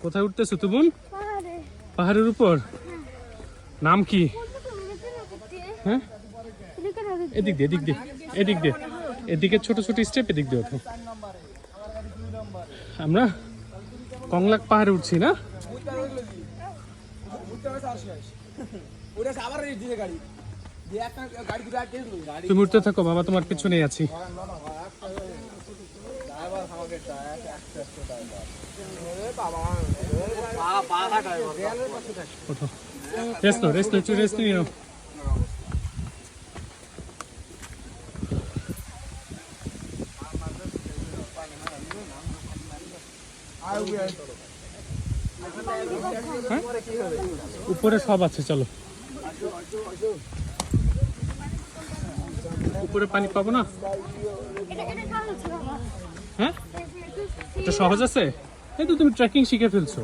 কোথায় উঠতেছো তুমুন? পাহাড়ের উপর। নাম কি? হ্যাঁ, এদিক দিয়ে, এদিক দিয়ে, এদিক দিয়ে, এদিকে ছোট ছোট স্টেপ, এদিক দিয়ে ওঠো। আমরা কংলাক পাহাড়ে উঠছি না? তুমি উঠতে থাকো বাবা, তোমার পিছনেই আছি। ওঠো, রেস্ট নাও, রেস্ট নাও, একটু রেস্ট নিয়ে নাও। উপরে সব আছে, চলো। উপরে পানি পাবো না? হ্যাঁ, এটা সহজ আছে। এই তো তুমি ট্রেকিং শিখে ফেলছো।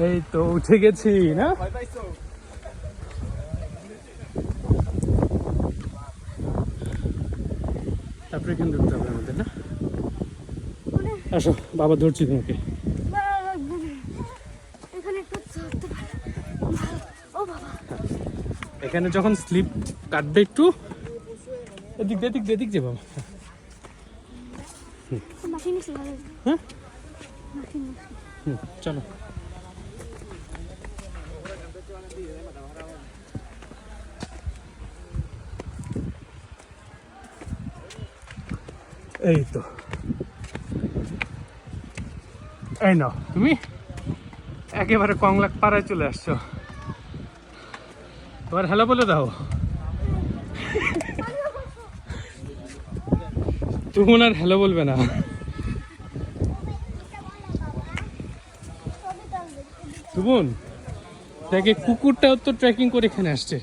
এই তো উঠে গেছি না? তারপরে এখানে ঢুকতে হবে আমাদের, না? আসো বাবা, ধরছি তোমাকে। এখানে যখন স্লিপ কাটবে একটু, এদিক দিয়ে, এদিক দিয়ে, এদিক দিয়ে বাবা। হ্যাঁ, চলো। এই তো, এই নাও, তুমি একেবারে কংলাক পাড়ায় চলে আসছো। তোমার হ্যালো বলে দাও। তুমি আর হ্যালো বলবে না। তুমুন দেখে কুকুরটাও তো ট্রেকিং করে এখানে আসছে।